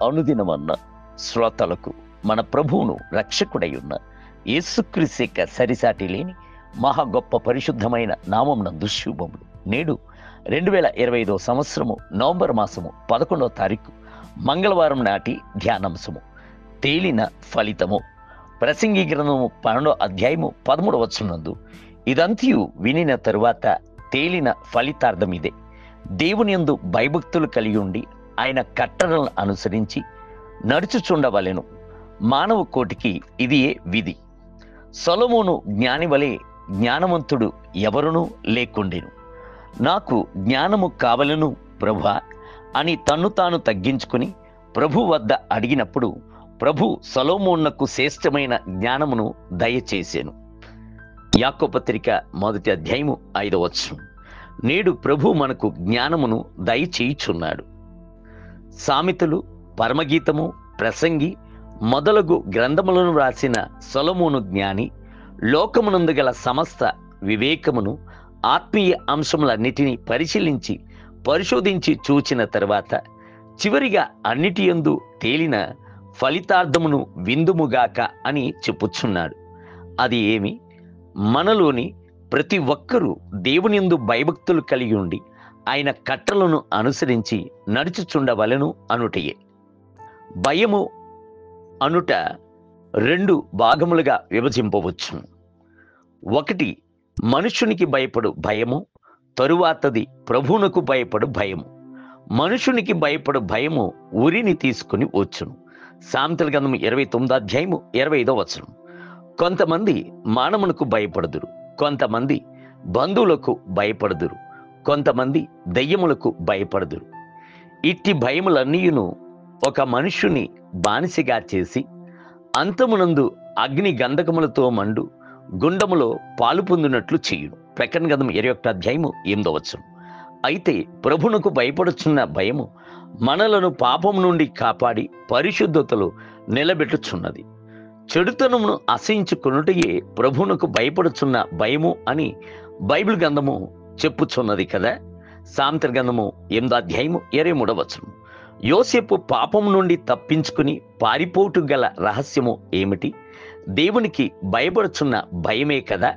అనుదినమన్న శ్రోతలకు మన ప్రభువును రక్షకుడై ఉన్న యేసుక్రీస్తు యొక్క సరిసాటి లేని మహా గొప్ప పరిశుద్ధమైన నామమునందు శుభములు. నేడు 2025 సంవత్సరము నవంబర్ మాసము 11వ తారీఖు మంగళవారం నాటి ధ్యానాంశము తేలిన ఫలితము. ప్రసంగి గ్రంథము 12వ అధ్యాయము 13వ వచనమందు ఇదంతియు వినిన తరువాత తేలిన ఫలితార్థం ఇదే: దేవుని యందు భయభక్తులు కలిగి ఉండి ఆయన కట్టడలను అనుసరించి నడుచుచుండవలెను. మానవ కోటికి ఇదియే విధి. సొలొమోను జ్ఞాని వలె జ్ఞానవంతుడు ఎవరునూ లేకుండెను. నాకు జ్ఞానము కావలెను ప్రభువా అని తన్ను తాను తగ్గించుకుని ప్రభు వద్ద అడిగినప్పుడు ప్రభు సొలొమోనునకు శ్రేష్టమైన జ్ఞానమును దయచేసెను. యాకోబు పత్రిక 1వ అధ్యాయము 5వ వచనం. నేడు ప్రభు మనకు జ్ఞానమును దయచేయుచున్నాడు. సామెతలు, పరమగీతము, ప్రసంగి మొదలగు గ్రంథములను రాసిన సొలొమోను జ్ఞాని లోకమునందు గల సమస్త వివేకమును ఆత్మీయ అంశములన్నిటినీ పరిశోధించి చూచిన తరువాత చివరిగా అన్నిటియందు తేలిన ఫలితార్థమును విందుముగాక అని చెప్పుచున్నాడు. అది ఏమి? మనలోని ప్రతి ఒక్కరూ దేవుని యందు భయభక్తులు కలిగి ఉండి ఆయన కట్టలను అనుసరించి నడుచుచుండవలెను అనుటయే. భయము అనుట 2 భాగములుగా విభజింపవచ్చు. ఒకటి మనుషునికి భయపడు భయము, తరువాతది ప్రభువునకు భయపడు భయము. మనుషునికి భయపడు భయము ఉరిని తీసుకుని వచ్చును. సామెతల గ్రంథము 29వ అధ్యాయము 25వ వచనం. కొంతమంది మానవునకు భయపడుదురు, కొంతమంది బంధువులకు భయపడుదురు, కొంతమంది దయ్యములకు భయపడుదురు. ఇట్టి భయములన్నీయును ఒక మనుష్యుని బానిసగా చేసి అంతమునందు అగ్ని గంధకములతో మండు గుండములో పాలు పొందినట్లు చేయును. ప్రకటన గ్రంథం 21వ అధ్యాయము 8వ వచనం. అయితే ప్రభువునకు భయపడుచున్న భయము మనలను పాపము నుండి కాపాడి పరిశుద్ధతలో నిలబెట్టుచున్నది. చెడుతనమును అసహించుకొనుటయే ప్రభువునకు భయపడుచున్న భయము అని బైబిల్ గ్రంథము చెప్పుచున్నది కదా. సామెతల గ్రంథము 8వ అధ్యాయము 23వ వచనం. యోసేపు పాపము నుండి తప్పించుకుని పారిపోటు గల రహస్యము ఏమిటి? దేవునికి భయపడుచున్న భయమే కదా.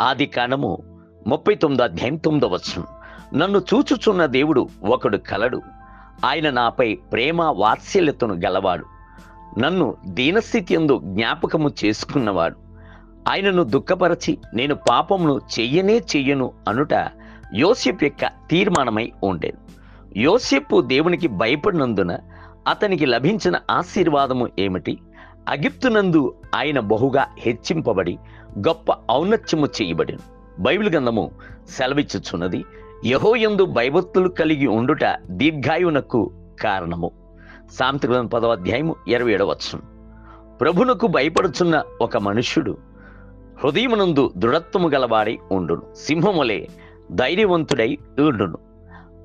ఆదికాండము 39వ అధ్యాయం 9వ వచనం. నన్ను చూచుచున్న దేవుడు ఒకడు కలడు, ఆయన నాపై ప్రేమ వాత్సల్యతను గలవాడు, నన్ను దీనస్థితి యందు జ్ఞాపకము చేసుకున్నవాడు, ఆయనను దుఃఖపరచి నేను పాపమును చెయ్యను అనుట యోసేపు యొక్క తీర్మానమై ఉండేను. యోసేపు దేవునికి భయపడినందున అతనికి లభించిన ఆశీర్వాదము ఏమిటి? అగిప్తునందు ఆయన బహుగా హెచ్చింపబడి గొప్ప ఔన్నత్యము చేయబడిను. బైబిల్ గ్రంథము సెలవిచ్చుచున్నది, యెహోవాయందు భయభక్తులు కలిగి ఉండుట దీర్ఘాయువునకు కారణము. సామెతల గ్రంథం 10వ అధ్యాయము 27వ వచనం. ప్రభువునకు భయపడుచున్న ఒక మనుష్యుడు హృదయమునందు దృఢత్వము గలవాడై ఉండును, సింహములే ధైర్యవంతుడై ఉండును.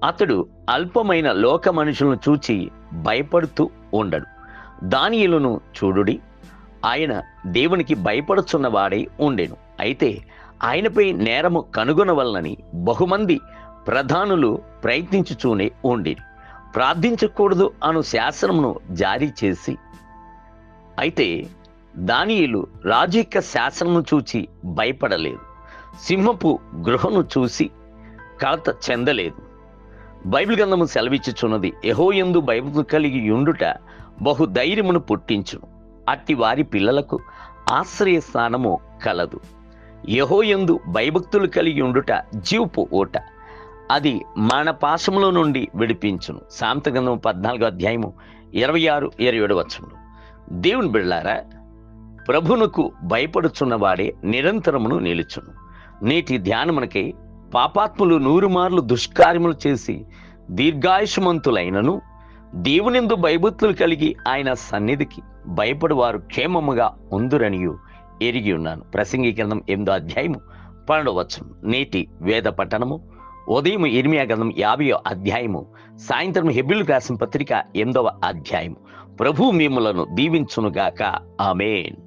అతడు అల్పమైన లోక మనుషులను చూచి భయపడుతూ ఉండడు. దానియేలును చూడుడి, ఆయన దేవునికి భయపడుచున్నవాడై ఉండెను. అయితే ఆయనపై నేరము కనుగొనవలనని బహుమంది ప్రధానులు ప్రయత్నించుచూనే ఉండేది. ప్రార్థించకూడదు అను శాసనమును జారీ చేసి, అయితే దానియేలు రాజు యొక్క శాసనమును చూచి భయపడలేదు, సింహపు గృహను చూసి కలత చెందలేదు. బైబిల్ గ్రంథము సెలవిచ్చుచున్నది, యెహోవాయందు భయభక్తులు కలిగి ఉండుట బహు ధైర్యమును పుట్టించును, అట్టి వారి పిల్లలకు ఆశ్రయ స్థానము కలదు. యెహోవాయందు భయభక్తులు కలిగి ఉండుట జీవపు ఊట, అది మన పాశములో నుండి విడిపించును. సామెతల గ్రంథము 14వ అధ్యాయము 26, 27 వచనములు. దేవుని బిడ్డలారా, ప్రభువునకు భయపడుచున్నవాడే నిరంతరమును నిలుచును. నేటి ధ్యానమునకై పాపాత్ములు 100 మార్లు దుష్కార్యములు చేసి దీర్ఘాయుష్మంతులైనను దేవునియందు భయభక్తులు కలిగి ఆయన సన్నిధికి భయపడువారు క్షేమముగా ఉందురనియు ఎరిగి ఉన్నాను. ప్రసంగి గ్రంథం 8వ అధ్యాయము 12వ వచనం. నేటి వేద పఠనము ఉదయం ఇర్మియా గ్రంథం 50వ అధ్యాయము, సాయంత్రం హెబ్రీయులకు రాసిన పత్రిక 8వ అధ్యాయము. ప్రభువు మిమ్ములను దీవించునుగాక. ఆమేన్.